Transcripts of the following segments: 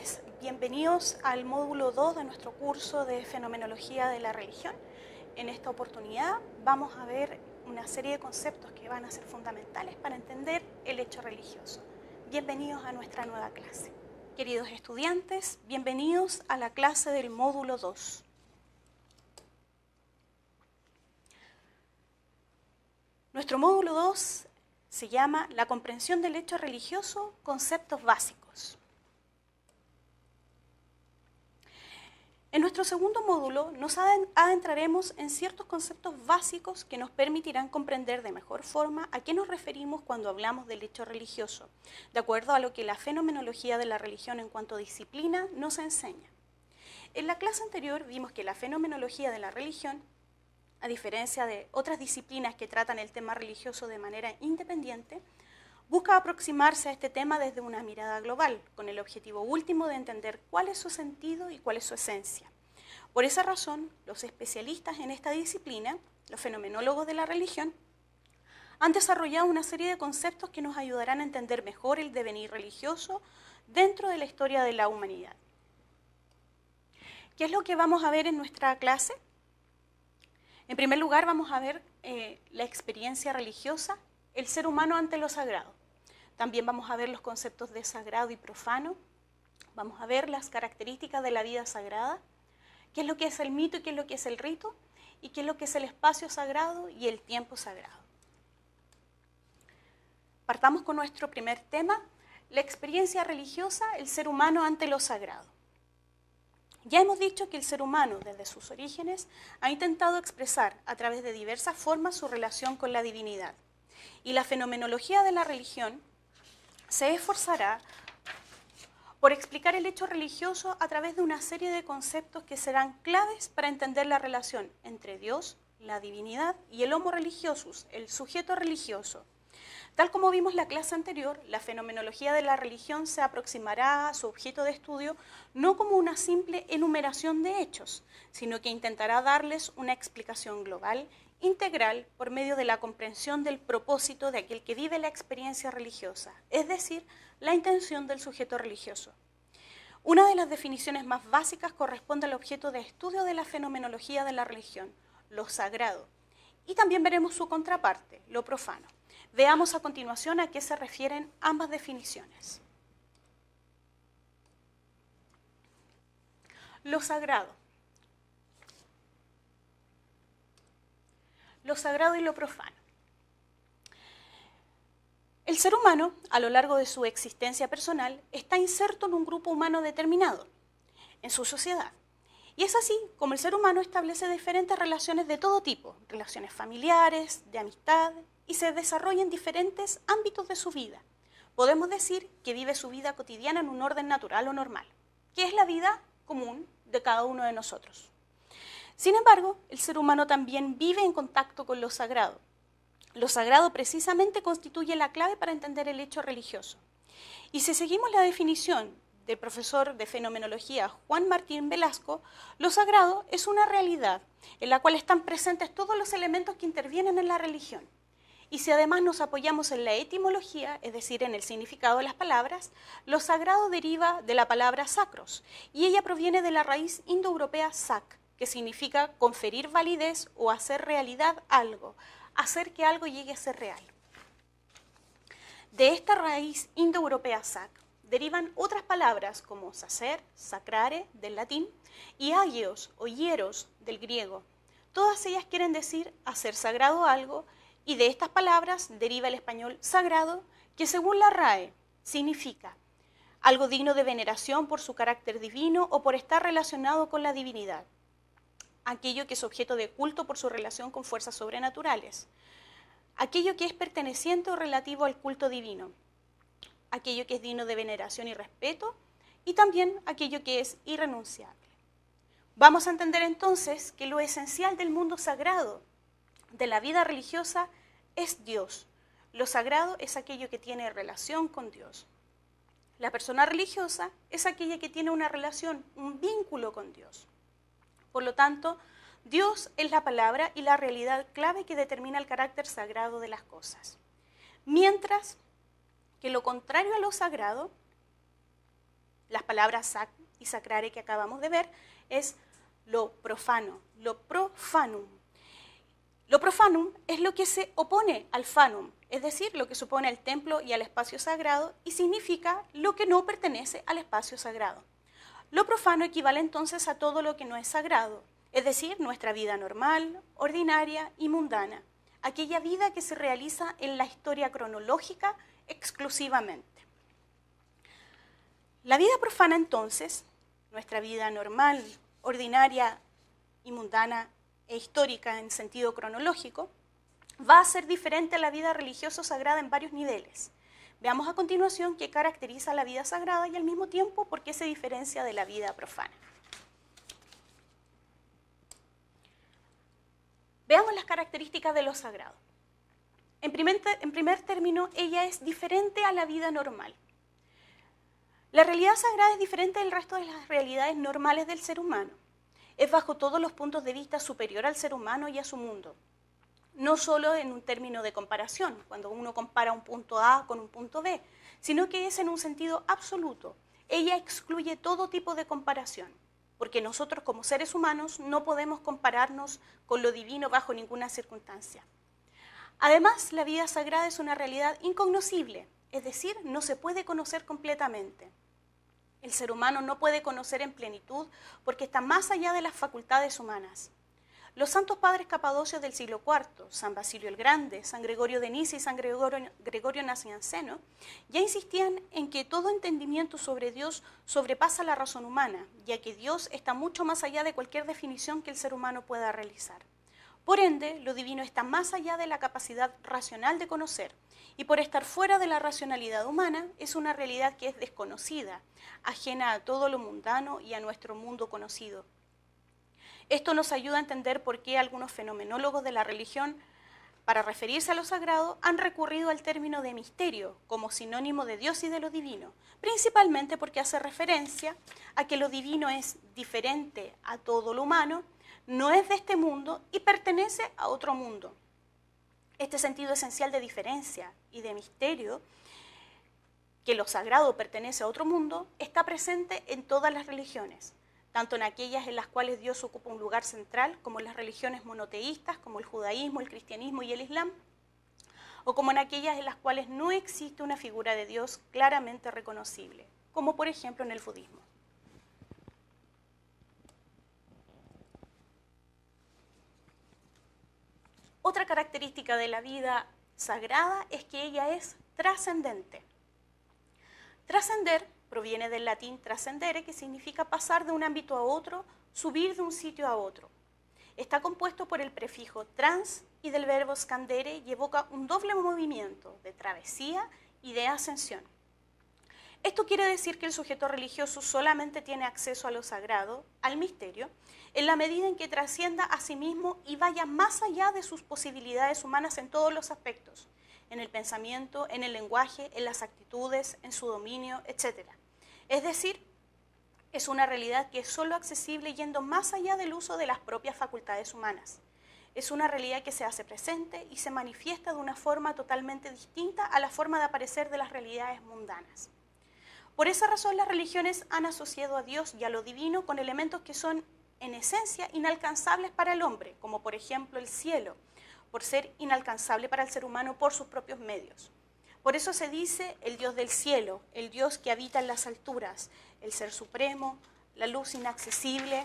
estudiantes, bienvenidos al módulo 2 de nuestro curso de Fenomenología de la Religión. En esta oportunidad vamos a ver una serie de conceptos que van a ser fundamentales para entender el hecho religioso. Bienvenidos a nuestra nueva clase. Queridos estudiantes, bienvenidos a la clase del módulo 2. Nuestro módulo 2 se llama La comprensión del hecho religioso, conceptos básicos. En nuestro segundo módulo nos adentraremos en ciertos conceptos básicos que nos permitirán comprender de mejor forma a qué nos referimos cuando hablamos del hecho religioso, de acuerdo a lo que la fenomenología de la religión en cuanto a disciplina nos enseña. En la clase anterior vimos que la fenomenología de la religión, a diferencia de otras disciplinas que tratan el tema religioso de manera independiente, busca aproximarse a este tema desde una mirada global, con el objetivo último de entender cuál es su sentido y cuál es su esencia. Por esa razón, los especialistas en esta disciplina, los fenomenólogos de la religión, han desarrollado una serie de conceptos que nos ayudarán a entender mejor el devenir religioso dentro de la historia de la humanidad. ¿Qué es lo que vamos a ver en nuestra clase? En primer lugar, vamos a ver la experiencia religiosa, el ser humano ante lo sagrado. También vamos a ver los conceptos de sagrado y profano. Vamos a ver las características de la vida sagrada, qué es lo que es el mito y qué es lo que es el rito, y qué es lo que es el espacio sagrado y el tiempo sagrado. Partamos con nuestro primer tema, la experiencia religiosa, el ser humano ante lo sagrado. Ya hemos dicho que el ser humano, desde sus orígenes, ha intentado expresar a través de diversas formas su relación con la divinidad. Y la fenomenología de la religión se esforzará por explicar el hecho religioso a través de una serie de conceptos que serán claves para entender la relación entre Dios, la divinidad y el homo religiosus, el sujeto religioso. Tal como vimos en la clase anterior, la fenomenología de la religión se aproximará a su objeto de estudio no como una simple enumeración de hechos, sino que intentará darles una explicación global, integral, por medio de la comprensión del propósito de aquel que vive la experiencia religiosa, es decir, la intención del sujeto religioso. Una de las definiciones más básicas corresponde al objeto de estudio de la fenomenología de la religión, lo sagrado, y también veremos su contraparte, lo profano. Veamos a continuación a qué se refieren ambas definiciones. Lo sagrado. Lo sagrado y lo profano. El ser humano, a lo largo de su existencia personal, está inserto en un grupo humano determinado, en su sociedad. Y es así como el ser humano establece diferentes relaciones de todo tipo, relaciones familiares, de amistad, y se desarrolla en diferentes ámbitos de su vida. Podemos decir que vive su vida cotidiana en un orden natural o normal, que es la vida común de cada uno de nosotros. Sin embargo, el ser humano también vive en contacto con lo sagrado. Lo sagrado precisamente constituye la clave para entender el hecho religioso. Y si seguimos la definición del profesor de fenomenología Juan Martín Velasco, lo sagrado es una realidad en la cual están presentes todos los elementos que intervienen en la religión. Y si además nos apoyamos en la etimología, es decir, en el significado de las palabras, lo sagrado deriva de la palabra sacros, y ella proviene de la raíz indoeuropea sac, que significa conferir validez o hacer realidad algo, hacer que algo llegue a ser real. De esta raíz indoeuropea sac derivan otras palabras como sacer, sacrare, del latín, y agios o hieros, del griego. Todas ellas quieren decir hacer sagrado algo, y de estas palabras deriva el español sagrado, que según la RAE significa algo digno de veneración por su carácter divino o por estar relacionado con la divinidad. Aquello que es objeto de culto por su relación con fuerzas sobrenaturales. Aquello que es perteneciente o relativo al culto divino. Aquello que es digno de veneración y respeto, y también aquello que es irrenunciable. Vamos a entender entonces que lo esencial del mundo sagrado, de la vida religiosa, es Dios. Lo sagrado es aquello que tiene relación con Dios. La persona religiosa es aquella que tiene una relación, un vínculo con Dios. Por lo tanto, Dios es la palabra y la realidad clave que determina el carácter sagrado de las cosas. Mientras que lo contrario a lo sagrado Las palabras sac y sacrare que acabamos de ver es lo profano, lo profanum. Lo profanum es lo que se opone al fanum, es decir, lo que se opone al templo y al espacio sagrado, y significa lo que no pertenece al espacio sagrado. Lo profano equivale entonces a todo lo que no es sagrado, es decir, nuestra vida normal, ordinaria y mundana, aquella vida que se realiza en la historia cronológica exclusivamente. La vida profana entonces, nuestra vida normal, ordinaria y mundana e histórica en sentido cronológico, va a ser diferente a la vida religiosa o sagrada en varios niveles. Veamos a continuación qué caracteriza la vida sagrada y al mismo tiempo por qué se diferencia de la vida profana. Veamos las características de lo sagrado. En primer término, ella es diferente a la vida normal. La realidad sagrada es diferente del resto de las realidades normales del ser humano. Es bajo todos los puntos de vista superior al ser humano y a su mundo. No solo en un término de comparación, cuando uno compara un punto A con un punto B, sino que es en un sentido absoluto. Ella excluye todo tipo de comparación, porque nosotros como seres humanos no podemos compararnos con lo divino bajo ninguna circunstancia. Además, la vida sagrada es una realidad incognoscible, es decir, no se puede conocer completamente. El ser humano no puede conocer en plenitud porque está más allá de las facultades humanas. Los santos padres capadocios del siglo IV, San Basilio el Grande, San Gregorio de Niza y San Gregorio Nacianceno, ya insistían en que todo entendimiento sobre Dios sobrepasa la razón humana, ya que Dios está mucho más allá de cualquier definición que el ser humano pueda realizar. Por ende, lo divino está más allá de la capacidad racional de conocer, y por estar fuera de la racionalidad humana, es una realidad que es desconocida, ajena a todo lo mundano y a nuestro mundo conocido. Esto nos ayuda a entender por qué algunos fenomenólogos de la religión, para referirse a lo sagrado, han recurrido al término de misterio como sinónimo de Dios y de lo divino, principalmente porque hace referencia a que lo divino es diferente a todo lo humano, no es de este mundo y pertenece a otro mundo. Este sentido esencial de diferencia y de misterio, que lo sagrado pertenece a otro mundo, está presente en todas las religiones, tanto en aquellas en las cuales Dios ocupa un lugar central, como en las religiones monoteístas, como el judaísmo, el cristianismo y el islam, o como en aquellas en las cuales no existe una figura de Dios claramente reconocible, como por ejemplo en el budismo. Otra característica de la vida sagrada es que ella es trascendente. Trascender proviene del latín trascendere, que significa pasar de un ámbito a otro, subir de un sitio a otro. Está compuesto por el prefijo trans y del verbo scandere y evoca un doble movimiento de travesía y de ascensión. Esto quiere decir que el sujeto religioso solamente tiene acceso a lo sagrado, al misterio, en la medida en que trascienda a sí mismo y vaya más allá de sus posibilidades humanas en todos los aspectos, en el pensamiento, en el lenguaje, en las actitudes, en su dominio, etc. Es decir, es una realidad que es solo accesible yendo más allá del uso de las propias facultades humanas. Es una realidad que se hace presente y se manifiesta de una forma totalmente distinta a la forma de aparecer de las realidades mundanas. Por esa razón, las religiones han asociado a Dios y a lo divino con elementos que son, en esencia, inalcanzables para el hombre, como por ejemplo el cielo, por ser inalcanzable para el ser humano por sus propios medios. Por eso se dice el Dios del cielo, el Dios que habita en las alturas, el Ser Supremo, la luz inaccesible,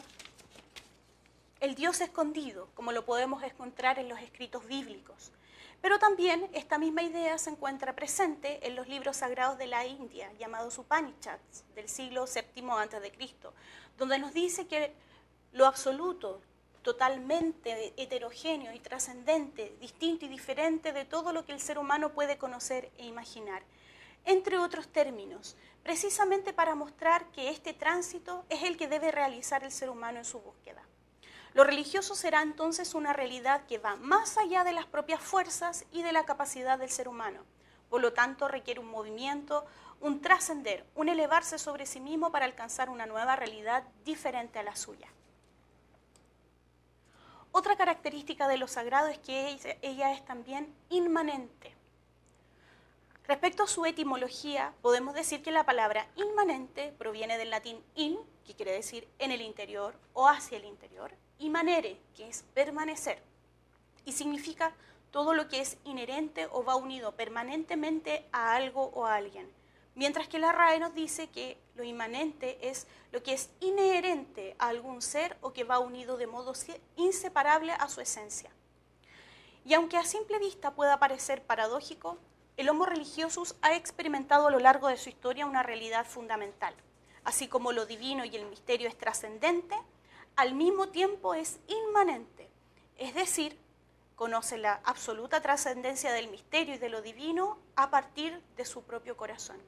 el Dios escondido, como lo podemos encontrar en los escritos bíblicos. Pero también esta misma idea se encuentra presente en los libros sagrados de la India, llamados Upanishads, del siglo VII a.C., donde nos dice que lo absoluto, totalmente heterogéneo y trascendente, distinto y diferente de todo lo que el ser humano puede conocer e imaginar, entre otros términos, precisamente para mostrar que este tránsito es el que debe realizar el ser humano en su búsqueda. Lo religioso será entonces una realidad que va más allá de las propias fuerzas y de la capacidad del ser humano. Por lo tanto, requiere un movimiento, un trascender, un elevarse sobre sí mismo para alcanzar una nueva realidad diferente a la suya. Otra característica de lo sagrado es que ella es también inmanente. Respecto a su etimología, podemos decir que la palabra inmanente proviene del latín in, que quiere decir en el interior o hacia el interior, y manere, que es permanecer, y significa todo lo que es inherente o va unido permanentemente a algo o a alguien. Mientras que la RAE nos dice que lo inmanente es lo que es inherente a algún ser o que va unido de modo inseparable a su esencia. Y aunque a simple vista pueda parecer paradójico, el Homo religiosus ha experimentado a lo largo de su historia una realidad fundamental. Así como lo divino y el misterio es trascendente, al mismo tiempo es inmanente, es decir, conoce la absoluta trascendencia del misterio y de lo divino a partir de su propio corazón.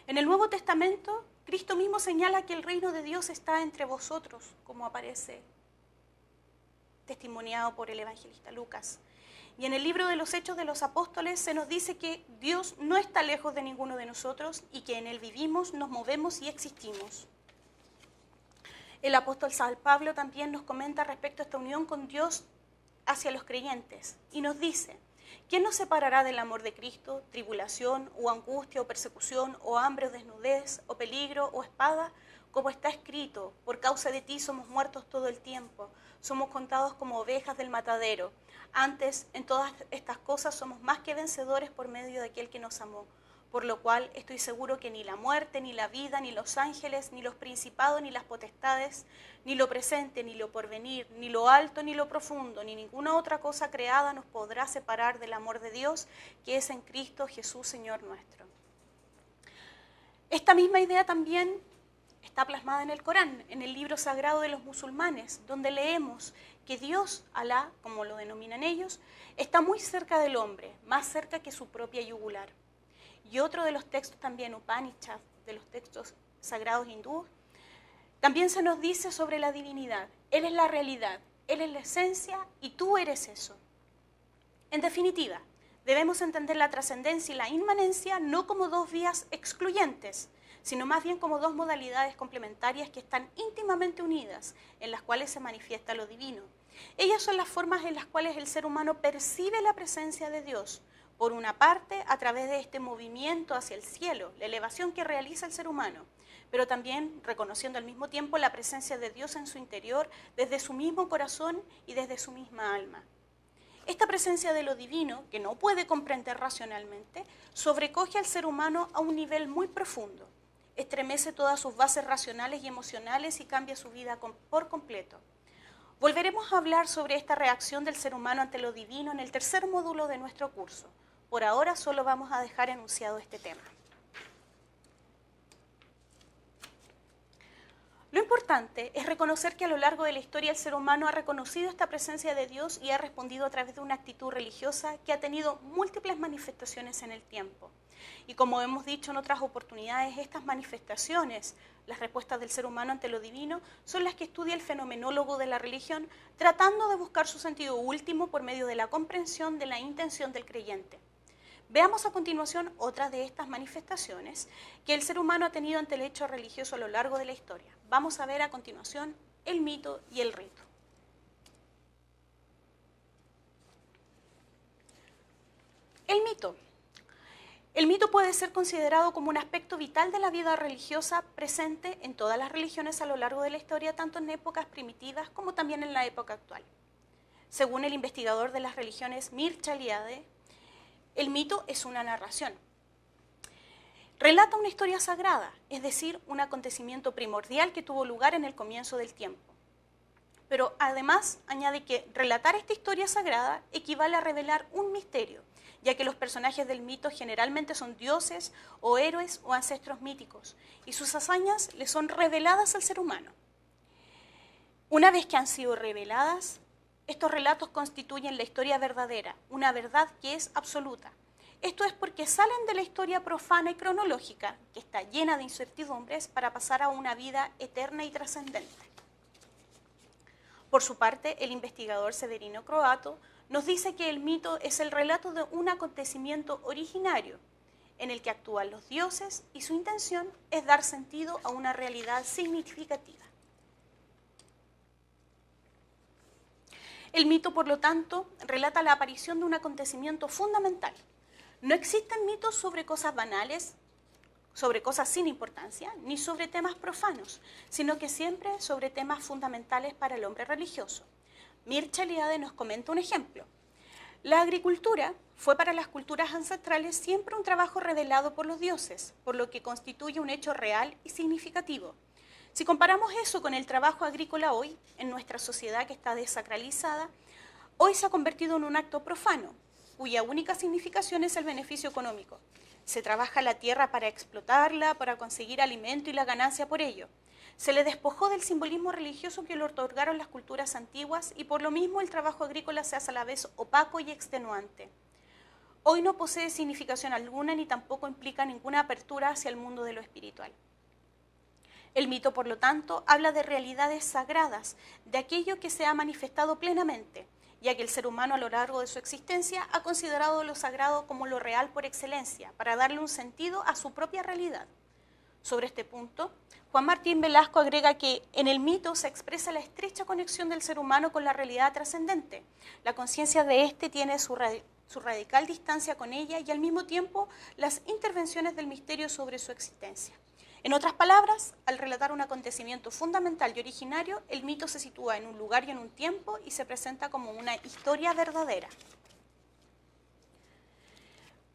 En el Nuevo Testamento, Cristo mismo señala que el reino de Dios está entre vosotros, como aparece testimoniado por el evangelista Lucas. Y en el libro de los Hechos de los Apóstoles se nos dice que Dios no está lejos de ninguno de nosotros y que en Él vivimos, nos movemos y existimos. El apóstol San Pablo también nos comenta respecto a esta unión con Dios hacia los creyentes y nos dice: ¿quién nos separará del amor de Cristo? ¿Tribulación o angustia o persecución o hambre o desnudez o peligro o espada? Como está escrito, por causa de ti somos muertos todo el tiempo, somos contados como ovejas del matadero. Antes, en todas estas cosas somos más que vencedores por medio de aquel que nos amó. Por lo cual estoy seguro que ni la muerte, ni la vida, ni los ángeles, ni los principados, ni las potestades, ni lo presente, ni lo porvenir, ni lo alto, ni lo profundo, ni ninguna otra cosa creada nos podrá separar del amor de Dios que es en Cristo Jesús, Señor nuestro. Esta misma idea también está plasmada en el Corán, en el libro sagrado de los musulmanes, donde leemos que Dios, Alá, como lo denominan ellos, está muy cerca del hombre, más cerca que su propia yugular. Y otro de los textos también, Upanishad, de los textos sagrados hindúes, también se nos dice sobre la divinidad. Él es la realidad, Él es la esencia y tú eres eso. En definitiva, debemos entender la trascendencia y la inmanencia no como dos vías excluyentes, sino más bien como dos modalidades complementarias que están íntimamente unidas, en las cuales se manifiesta lo divino. Ellas son las formas en las cuales el ser humano percibe la presencia de Dios. Por una parte, a través de este movimiento hacia el cielo, la elevación que realiza el ser humano, pero también reconociendo al mismo tiempo la presencia de Dios en su interior, desde su mismo corazón y desde su misma alma. Esta presencia de lo divino, que no puede comprender racionalmente, sobrecoge al ser humano a un nivel muy profundo, estremece todas sus bases racionales y emocionales y cambia su vida por completo. Volveremos a hablar sobre esta reacción del ser humano ante lo divino en el tercer módulo de nuestro curso. Por ahora solo vamos a dejar enunciado este tema. Lo importante es reconocer que a lo largo de la historia el ser humano ha reconocido esta presencia de Dios y ha respondido a través de una actitud religiosa que ha tenido múltiples manifestaciones en el tiempo. Y como hemos dicho en otras oportunidades, estas manifestaciones, las respuestas del ser humano ante lo divino, son las que estudia el fenomenólogo de la religión, tratando de buscar su sentido último por medio de la comprensión de la intención del creyente. Veamos a continuación otras de estas manifestaciones que el ser humano ha tenido ante el hecho religioso a lo largo de la historia. Vamos a ver a continuación el mito y el rito. El mito. El mito puede ser considerado como un aspecto vital de la vida religiosa presente en todas las religiones a lo largo de la historia, tanto en épocas primitivas como también en la época actual. Según el investigador de las religiones Mircea Eliade, el mito es una narración. Relata una historia sagrada, es decir, un acontecimiento primordial que tuvo lugar en el comienzo del tiempo. Pero además añade que relatar esta historia sagrada equivale a revelar un misterio, ya que los personajes del mito generalmente son dioses o héroes o ancestros míticos, y sus hazañas le son reveladas al ser humano. Una vez que han sido reveladas, estos relatos constituyen la historia verdadera, una verdad que es absoluta. Esto es porque salen de la historia profana y cronológica, que está llena de incertidumbres, para pasar a una vida eterna y trascendente. Por su parte, el investigador Severino Croato nos dice que el mito es el relato de un acontecimiento originario, en el que actúan los dioses y su intención es dar sentido a una realidad significativa. El mito, por lo tanto, relata la aparición de un acontecimiento fundamental. No existen mitos sobre cosas banales, sobre cosas sin importancia, ni sobre temas profanos, sino que siempre sobre temas fundamentales para el hombre religioso. Mircea Eliade nos comenta un ejemplo. La agricultura fue para las culturas ancestrales siempre un trabajo revelado por los dioses, por lo que constituye un hecho real y significativo. Si comparamos eso con el trabajo agrícola hoy, en nuestra sociedad que está desacralizada, hoy se ha convertido en un acto profano, cuya única significación es el beneficio económico. Se trabaja la tierra para explotarla, para conseguir alimento y la ganancia por ello. Se le despojó del simbolismo religioso que le otorgaron las culturas antiguas y por lo mismo el trabajo agrícola se hace a la vez opaco y extenuante. Hoy no posee significación alguna ni tampoco implica ninguna apertura hacia el mundo de lo espiritual. El mito, por lo tanto, habla de realidades sagradas, de aquello que se ha manifestado plenamente, ya que el ser humano a lo largo de su existencia ha considerado lo sagrado como lo real por excelencia, para darle un sentido a su propia realidad. Sobre este punto, Juan Martín Velasco agrega que en el mito se expresa la estrecha conexión del ser humano con la realidad trascendente. La conciencia de éste tiene su radical distancia con ella y al mismo tiempo las intervenciones del misterio sobre su existencia. En otras palabras, al relatar un acontecimiento fundamental y originario, el mito se sitúa en un lugar y en un tiempo y se presenta como una historia verdadera.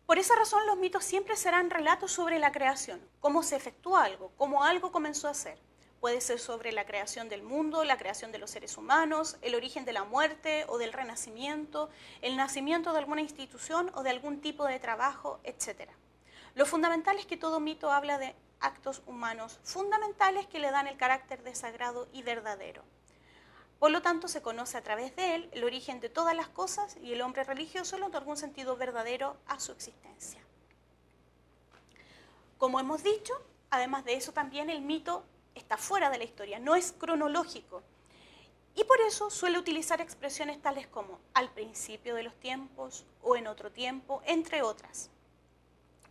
Por esa razón, los mitos siempre serán relatos sobre la creación, cómo se efectúa algo, cómo algo comenzó a ser. Puede ser sobre la creación del mundo, la creación de los seres humanos, el origen de la muerte o del renacimiento, el nacimiento de alguna institución o de algún tipo de trabajo, etc. Lo fundamental es que todo mito habla de actos humanos fundamentales que le dan el carácter de sagrado y verdadero. Por lo tanto, se conoce a través de él el origen de todas las cosas y el hombre religioso le otorga un sentido verdadero a su existencia. Como hemos dicho, además de eso también el mito está fuera de la historia, no es cronológico. Y por eso suele utilizar expresiones tales como al principio de los tiempos o en otro tiempo, entre otras.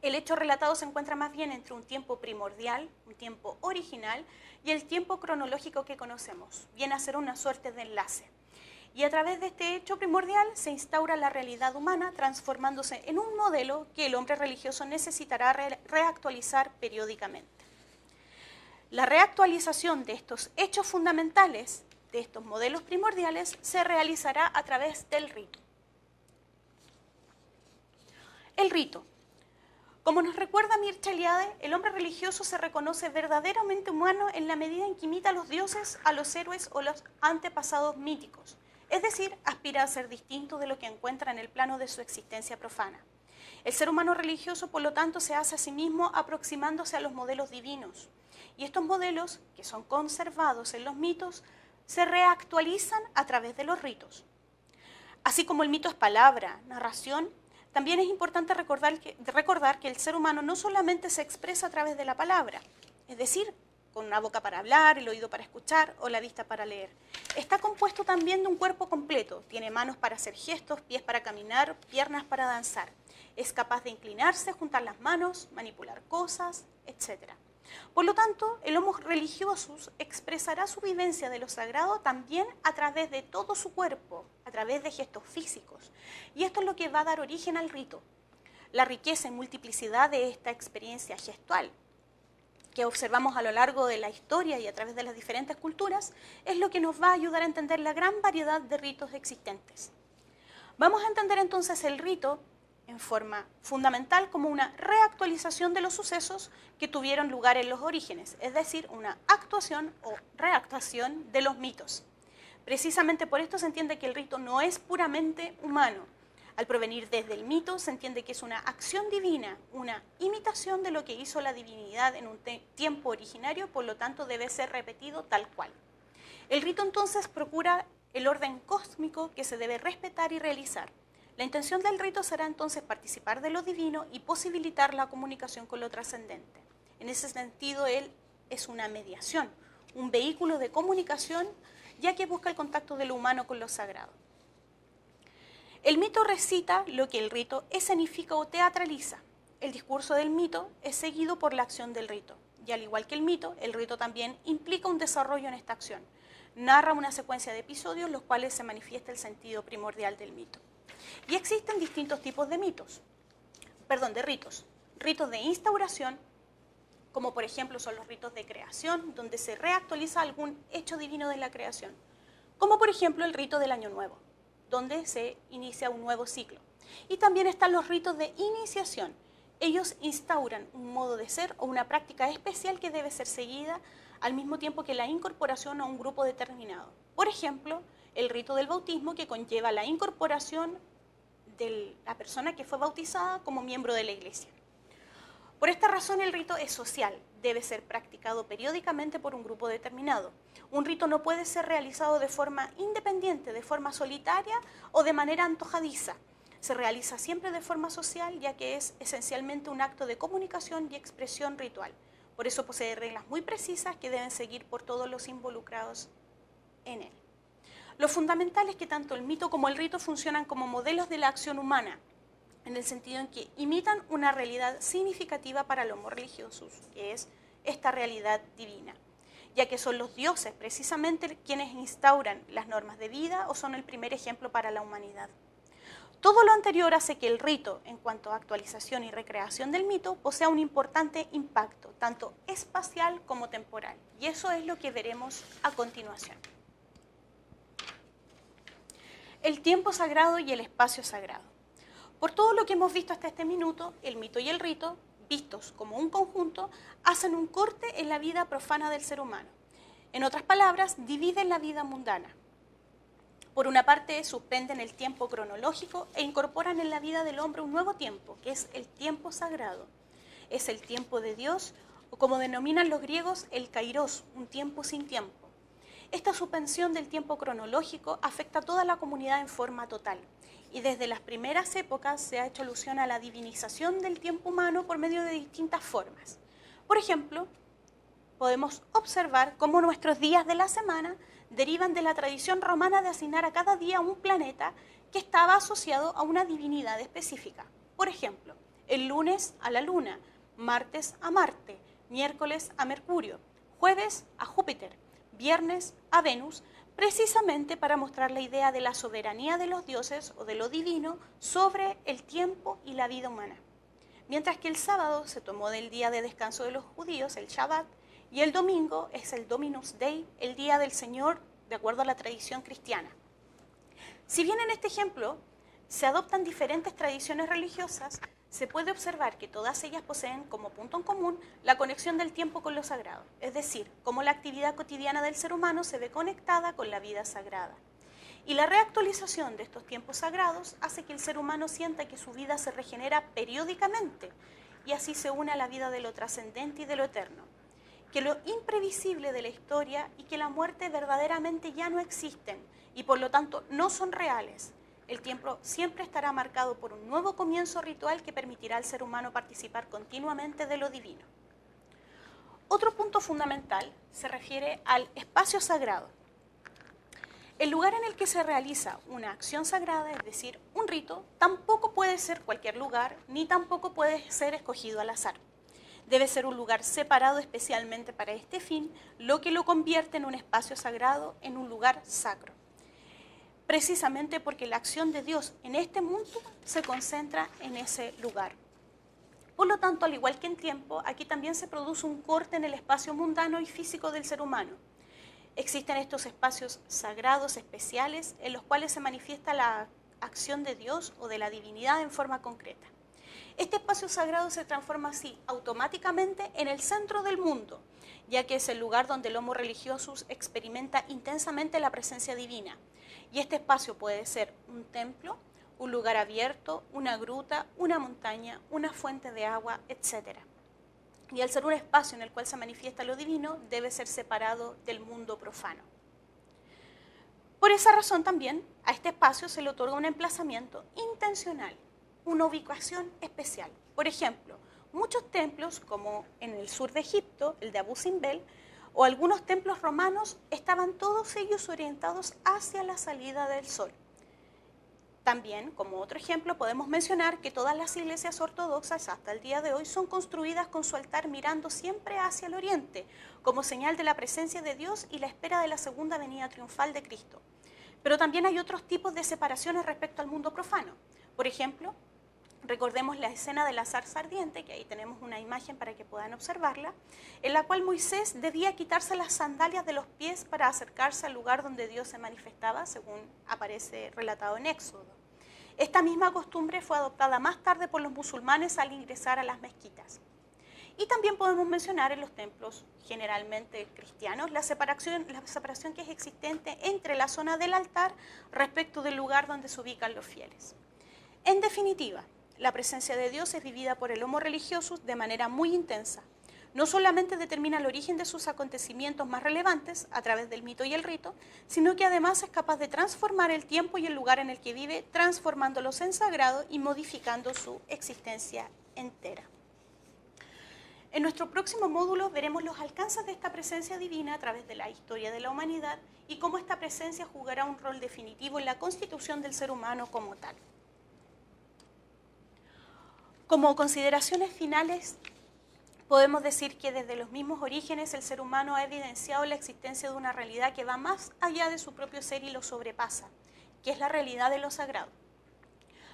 El hecho relatado se encuentra más bien entre un tiempo primordial, un tiempo original, y el tiempo cronológico que conocemos. Viene a ser una suerte de enlace. Y a través de este hecho primordial se instaura la realidad humana, transformándose en un modelo que el hombre religioso necesitará reactualizar periódicamente. La reactualización de estos hechos fundamentales, de estos modelos primordiales, se realizará a través del rito. El rito. Como nos recuerda Mircea Eliade, el hombre religioso se reconoce verdaderamente humano en la medida en que imita a los dioses, a los héroes o los antepasados míticos, es decir, aspira a ser distinto de lo que encuentra en el plano de su existencia profana. El ser humano religioso, por lo tanto, se hace a sí mismo aproximándose a los modelos divinos, y estos modelos, que son conservados en los mitos, se reactualizan a través de los ritos. Así como el mito es palabra, narración, también es importante recordar que el ser humano no solamente se expresa a través de la palabra, es decir, con una boca para hablar, el oído para escuchar o la vista para leer. Está compuesto también de un cuerpo completo, tiene manos para hacer gestos, pies para caminar, piernas para danzar. Es capaz de inclinarse, juntar las manos, manipular cosas, etc. Por lo tanto, el homo religiosus expresará su vivencia de lo sagrado también a través de todo su cuerpo, a través de gestos físicos. Y esto es lo que va a dar origen al rito. La riqueza y multiplicidad de esta experiencia gestual que observamos a lo largo de la historia y a través de las diferentes culturas es lo que nos va a ayudar a entender la gran variedad de ritos existentes. Vamos a entender entonces el rito en forma fundamental como una reactualización de los sucesos que tuvieron lugar en los orígenes, es decir, una actuación o reactuación de los mitos. Precisamente por esto se entiende que el rito no es puramente humano. Al provenir desde el mito se entiende que es una acción divina, una imitación de lo que hizo la divinidad en un tiempo originario, por lo tanto debe ser repetido tal cual. El rito entonces procura el orden cósmico que se debe respetar y realizar. La intención del rito será entonces participar de lo divino y posibilitar la comunicación con lo trascendente. En ese sentido, él es una mediación, un vehículo de comunicación, ya que busca el contacto de lo humano con lo sagrado. El mito recita lo que el rito escenifica o teatraliza. El discurso del mito es seguido por la acción del rito. Y al igual que el rito también implica un desarrollo en esta acción. Narra una secuencia de episodios en los cuales se manifiesta el sentido primordial del mito. Y existen distintos tipos de mitos. de ritos. Ritos de instauración, como por ejemplo son los ritos de creación, donde se reactualiza algún hecho divino de la creación. Como por ejemplo el rito del Año Nuevo, donde se inicia un nuevo ciclo. Y también están los ritos de iniciación. Ellos instauran un modo de ser o una práctica especial que debe ser seguida al mismo tiempo que la incorporación a un grupo determinado. Por ejemplo, el rito del bautismo, que conlleva la incorporación de la persona que fue bautizada como miembro de la iglesia. Por esta razón el rito es social, debe ser practicado periódicamente por un grupo determinado. Un rito no puede ser realizado de forma independiente, de forma solitaria o de manera antojadiza. Se realiza siempre de forma social, ya que es esencialmente un acto de comunicación y expresión ritual. Por eso posee reglas muy precisas que deben seguir por todos los involucrados en él. Lo fundamental es que tanto el mito como el rito funcionan como modelos de la acción humana, en el sentido en que imitan una realidad significativa para el homo religiosus, que es esta realidad divina, ya que son los dioses precisamente quienes instauran las normas de vida o son el primer ejemplo para la humanidad. Todo lo anterior hace que el rito, en cuanto a actualización y recreación del mito, posea un importante impacto, tanto espacial como temporal, y eso es lo que veremos a continuación. El tiempo sagrado y el espacio sagrado. Por todo lo que hemos visto hasta este minuto, el mito y el rito, vistos como un conjunto, hacen un corte en la vida profana del ser humano. En otras palabras, dividen la vida mundana. Por una parte, suspenden el tiempo cronológico e incorporan en la vida del hombre un nuevo tiempo, que es el tiempo sagrado. Es el tiempo de Dios, o como denominan los griegos, el kairos, un tiempo sin tiempo. Esta suspensión del tiempo cronológico afecta a toda la comunidad en forma total. Y desde las primeras épocas se ha hecho alusión a la divinización del tiempo humano por medio de distintas formas. Por ejemplo, podemos observar cómo nuestros días de la semana derivan de la tradición romana de asignar a cada día un planeta que estaba asociado a una divinidad específica. Por ejemplo, el lunes a la Luna, martes a Marte, miércoles a Mercurio, jueves a Júpiter, viernes a Venus, precisamente para mostrar la idea de la soberanía de los dioses o de lo divino sobre el tiempo y la vida humana. Mientras que el sábado se tomó del día de descanso de los judíos, el Shabbat, y el domingo es el Dominus Dei, el día del Señor, de acuerdo a la tradición cristiana. Si bien en este ejemplo se adoptan diferentes tradiciones religiosas, se puede observar que todas ellas poseen como punto en común la conexión del tiempo con lo sagrado, es decir, cómo la actividad cotidiana del ser humano se ve conectada con la vida sagrada. Y la reactualización de estos tiempos sagrados hace que el ser humano sienta que su vida se regenera periódicamente y así se une a la vida de lo trascendente y de lo eterno, que lo imprevisible de la historia y que la muerte verdaderamente ya no existen y por lo tanto no son reales. El tiempo siempre estará marcado por un nuevo comienzo ritual que permitirá al ser humano participar continuamente de lo divino. Otro punto fundamental se refiere al espacio sagrado. El lugar en el que se realiza una acción sagrada, es decir, un rito, tampoco puede ser cualquier lugar, ni tampoco puede ser escogido al azar. Debe ser un lugar separado especialmente para este fin, lo que lo convierte en un espacio sagrado, en un lugar sacro. Precisamente porque la acción de Dios en este mundo se concentra en ese lugar. Por lo tanto, al igual que en tiempo, aquí también se produce un corte en el espacio mundano y físico del ser humano. Existen estos espacios sagrados especiales en los cuales se manifiesta la acción de Dios o de la divinidad en forma concreta. Este espacio sagrado se transforma así automáticamente en el centro del mundo, ya que es el lugar donde el homo religiosus experimenta intensamente la presencia divina. Y este espacio puede ser un templo, un lugar abierto, una gruta, una montaña, una fuente de agua, etc. Y al ser un espacio en el cual se manifiesta lo divino, debe ser separado del mundo profano. Por esa razón también a este espacio se le otorga un emplazamiento intencional, una ubicación especial. Por ejemplo, muchos templos, como en el sur de Egipto, el de Abu Simbel, o algunos templos romanos, estaban todos ellos orientados hacia la salida del sol. También, como otro ejemplo, podemos mencionar que todas las iglesias ortodoxas hasta el día de hoy son construidas con su altar mirando siempre hacia el oriente, como señal de la presencia de Dios y la espera de la segunda venida triunfal de Cristo. Pero también hay otros tipos de separaciones respecto al mundo profano. Por ejemplo, Recordemos la escena de la zarza ardiente, que ahí tenemos una imagen para que puedan observarla, en la cual Moisés debía quitarse las sandalias de los pies para acercarse al lugar donde Dios se manifestaba, según aparece relatado en Éxodo. Esta misma costumbre fue adoptada más tarde por los musulmanes al ingresar a las mezquitas. Y también podemos mencionar en los templos generalmente cristianos la separación que es existente entre la zona del altar respecto del lugar donde se ubican los fieles. En definitiva, la presencia de Dios es vivida por el homo religiosus de manera muy intensa. No solamente determina el origen de sus acontecimientos más relevantes a través del mito y el rito, sino que además es capaz de transformar el tiempo y el lugar en el que vive, transformándolos en sagrado y modificando su existencia entera. En nuestro próximo módulo veremos los alcances de esta presencia divina a través de la historia de la humanidad y cómo esta presencia jugará un rol definitivo en la constitución del ser humano como tal. Como consideraciones finales, podemos decir que desde los mismos orígenes el ser humano ha evidenciado la existencia de una realidad que va más allá de su propio ser y lo sobrepasa, que es la realidad de lo sagrado.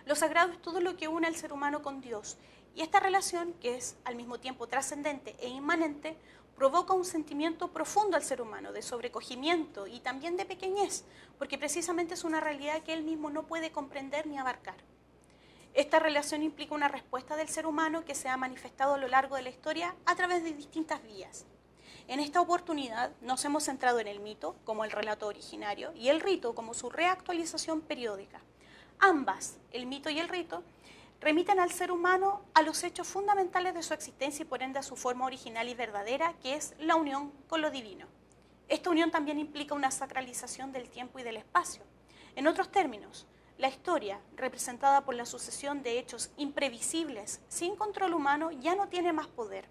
Lo sagrado es todo lo que une al ser humano con Dios, y esta relación, que es al mismo tiempo trascendente e inmanente, provoca un sentimiento profundo al ser humano de sobrecogimiento y también de pequeñez, porque precisamente es una realidad que él mismo no puede comprender ni abarcar. Esta relación implica una respuesta del ser humano que se ha manifestado a lo largo de la historia a través de distintas vías. En esta oportunidad nos hemos centrado en el mito, como el relato originario, y el rito, como su reactualización periódica. Ambas, el mito y el rito, remiten al ser humano a los hechos fundamentales de su existencia y por ende a su forma original y verdadera, que es la unión con lo divino. Esta unión también implica una sacralización del tiempo y del espacio. En otros términos, la historia, representada por la sucesión de hechos imprevisibles, sin control humano, ya no tiene más poder.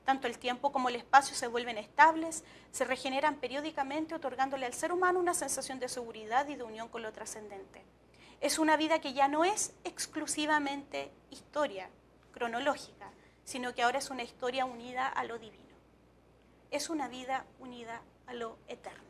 Tanto el tiempo como el espacio se vuelven estables, se regeneran periódicamente, otorgándole al ser humano una sensación de seguridad y de unión con lo trascendente. Es una vida que ya no es exclusivamente historia cronológica, sino que ahora es una historia unida a lo divino. Es una vida unida a lo eterno.